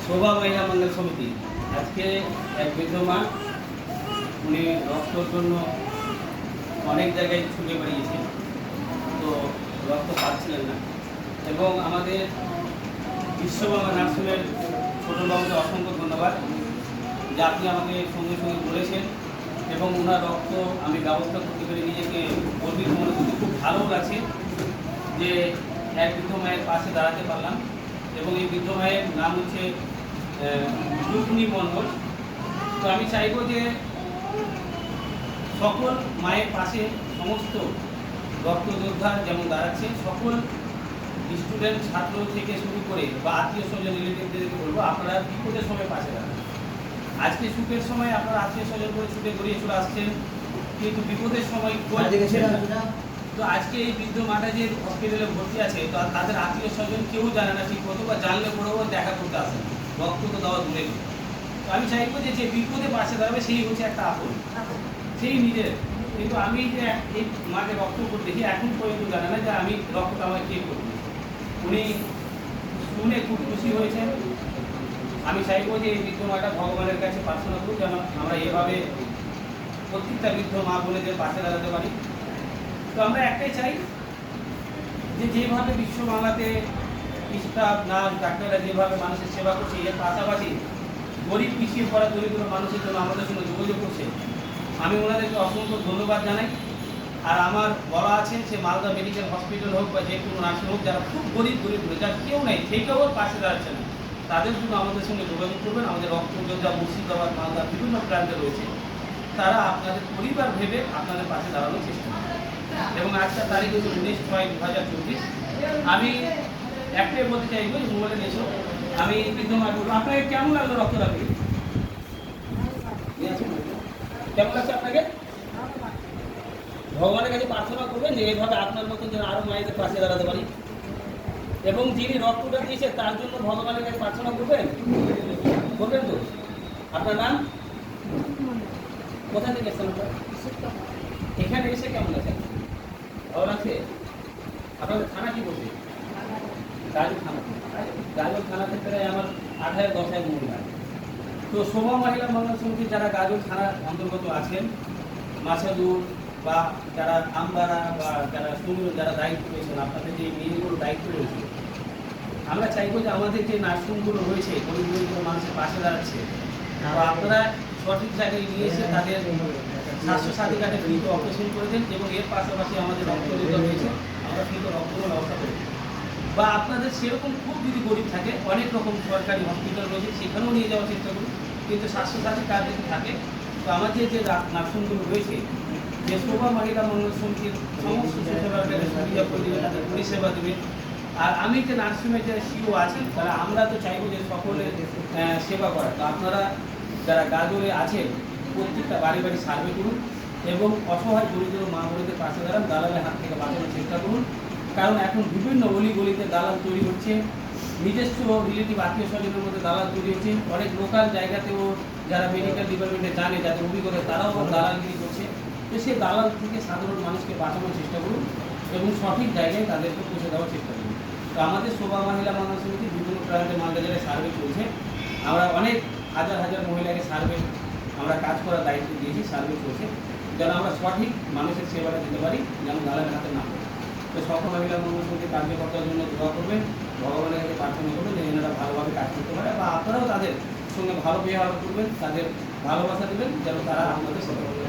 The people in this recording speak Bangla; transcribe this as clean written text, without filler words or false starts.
শোভা মহিলা মঙ্গল সমিতি আজকে এক বৃদ্ধ মা, উনি রক্তর জন্য অনেক জায়গায় ছুটে বেরিয়েছেন, তো রক্ত পাচ্ছিলেন না। এবং আমাদের বিশ্ববাংলা নার্সিংয়ের ছোটোবাবুকে অসংখ্য ধন্যবাদ যে আপনি আমাকে সঙ্গে সঙ্গে বলেছেন এবং ওনার রক্ত আমি ব্যবস্থা করতে পেরে নিজেকে গর্বিত মনে করছি। খুব ভালো লাগছে যে এক বৃদ্ধ মায়ের পাশে দাঁড়াতে পারলাম। এবং এই বৃদ্ধ মায়ের নাম হচ্ছে রুক্মিণী মণ্ডল। তো আমি চাইব যে সকল মায়ের পাশে সমস্ত রক্তযোদ্ধা যেমন দাঁড়াচ্ছে, সকল স্টুডেন্ট ছাত্র থেকে শুরু করে বা আত্মীয় স্বজন রিলেটিভদেরকে বলবো আপনারা বিপদের সময় পাশে দাঁড়ান। আজকে সুখের সময় আপনারা আত্মীয় স্বজন করে ছুটে গড়িয়ে চলে আসছেন, কিন্তু বিপদের সময় তো আজকে এই বৃদ্ধ মাটা যে হসপিটালে ভর্তি আছে, তো তাদের আত্মীয় স্বজন কেউ জানে না ঠিক মতো, বা জানলে পরেও দেখা করতে আসে না, রক্ত তো দেওয়া দূরে। তো আমি চাইবো যে বিপদে পাশে দাঁড়াবে সেই হচ্ছে একটা আপন, সেই নিজের। কিন্তু আমি যে এই মাকে রক্ত করতে দেখি এখন পর্যন্ত জানে না যে আমি রক্তটা আমাকে কে করবো। উনি শুনে খুব খুশি হয়েছেন। আমি চাইবো যে এই বৃদ্ধ মাটা ভগবানের কাছে প্রার্থনা করুক যেন আমরা এভাবে প্রত্যেকটা বৃদ্ধ মা বোনেদের পাশে দাঁড়াতে পারি। তো আমরা একটাই চাই যে যেভাবে বিশ্ব বাংলাতে স্টাফ নার্স ডাক্তাররা যেভাবে মানুষের সেবা করছে, এর পাশাপাশি গরিব পিছিয়ে পড়া দরিদ্র মানুষের জন্য আমাদের সঙ্গে যোগাযোগ করছে, আমি ওনাদেরকে অসংখ্য ধন্যবাদ জানাই। আর আমার বলা আছে সে মালদা মেডিকেল হসপিটাল হোক বা যে কোনো নার্সিং হোক, যারা খুব গরিব যার কেউ নেই, সেইটাও পাশে দাঁড়াচ্ছে না, তাদের জন্য আমাদের সঙ্গে যোগাযোগ করবেন। আমাদের রক্তযোদ্ধা মুর্শিদাবাদ মালদা বিভিন্ন প্রান্তে রয়েছে, তারা আপনাদের পরিবার ভেবে আপনাদের পাশে দাঁড়ানোর চেষ্টা করবে। এবং আজকের তারিখ হচ্ছে 19/6/2024। আমি একটাই বলতে চাইবো, মোবাইলে এসো, আমি বিদ্যমান বলবো আপনাকে কেমন লাগলো রক্ত রাখি, কেমন লাগছে আপনাকে? ভগবানের কাছে প্রার্থনা করবেন যে এইভাবে আপনার মতন যেন আরো মায়েদের পাশে দাঁড়াতে পারি। এবং যিনি রক্তটা দিয়েছে তার জন্য ভগবানের কাছে প্রার্থনা করবেন তো। আপনার নাম? কোথা থেকে এসেছেন? এখানে এসে কেমন আছে? ভালো লাগছে? আপনাদের থানা কি বলছে? গাজল থানা। গাজল থানা থেকে আমার 8/10 মহিলা। তো শোভা মহিলা মঙ্গল সমিতির যারা গাজল থানার অন্তর্গত আছেন, মাছাদুর বা যারা আমবাড়া বা যারা সুন্দর যারা দায়িত্ব রয়েছেন, আপনাদের যে মেয়েগুলো দায়িত্ব রয়েছে, আমরা চাইবো যে আমাদের যে নার্সিংগুলো রয়েছে গরিব মানুষের পাশে দাঁড়াচ্ছে, আপনারা সঠিক জায়গায় নিয়ে এসে তাদের স্বাস্থ্যসাথী কার্ডে ফ্রিতে অপারেশন করে দেন। এবং এর পাশাপাশি আমাদের রক্তযোদ্ধা রয়েছে, আমরা ফ্রিতে রক্তগুলো ব্যবস্থা করি। বা আপনাদের সেরকম খুব যদি গরিব থাকে, অনেক রকম সরকারি হসপিটাল রয়েছে, সেখানেও নিয়ে যাওয়ার চেষ্টা করুন। কিন্তু স্বাস্থ্যসাথী কার্ড যদি থাকে, তো আমাদের যে নার্সিংগুলো রয়েছে, যে শোভা মহিলা মঙ্গল সমিতির সমস্ত সোশ্যাল সুবিধা করে দেবে, তাদের পরিষেবা দেবে। আর আমি যে নার্সিংয়ের যে সিও আছেন, তারা আমরা তো চাইবো যে সকলের সেবা করা। তো আপনারা যারা গাজলে আছেন, প্রত্যেকটা বাড়ি বাড়ি সার্ভে করুন এবং অসহায় দরিদ্র মা বোনদের পাশে দাঁড়ান, দালালের হাত থেকে বাঁচানোর চেষ্টা করুন। কারণ এখন বিভিন্ন অলি গলিতে দালাল তৈরি হচ্ছে, নিজস্ব রিলেটিভ আত্মীয় স্বজনের মধ্যে দালাল তৈরি হচ্ছে। অনেক লোকাল জায়গাতেও যারা মেডিকেল ডিপার্টমেন্টে জানে, যাদের অভিজ্ঞতা, তারাও দালালগিরি করছে। তো সেই দালাল থেকে সাধারণ মানুষকে বাঁচানোর চেষ্টা করুন এবং সঠিক জায়গায় তাদেরকে পৌঁছে দেওয়ার চেষ্টা করুন। তো আমাদের শোভা মহিলা মঙ্গল সমিতি বিভিন্ন প্রান্তে মালদা জেলায় সার্ভে চলছে। আমরা অনেক হাজার হাজার মহিলাকে সার্ভে আমরা কাজ করার দায়িত্ব দিয়েছি, সার্ভে চলছে, যেন আমরা সঠিক মানুষের সেবাটা দিতে পারি, যেন দালালের হাতে না পড়ে। তো সকল মহিলা মঙ্গল সমিতির কার্যকর্তার জন্য দোয়া করবেন, ভগবানের কাছে প্রার্থনা করবেন যে এনারা ভালোভাবে কাজ করতে পারে, বা আপনারাও তাদের সঙ্গে ভালো ব্যবহার করবেন, তাদের ভালোবাসা দেবেন, যেন তারা আপনাদের সেবা করবে।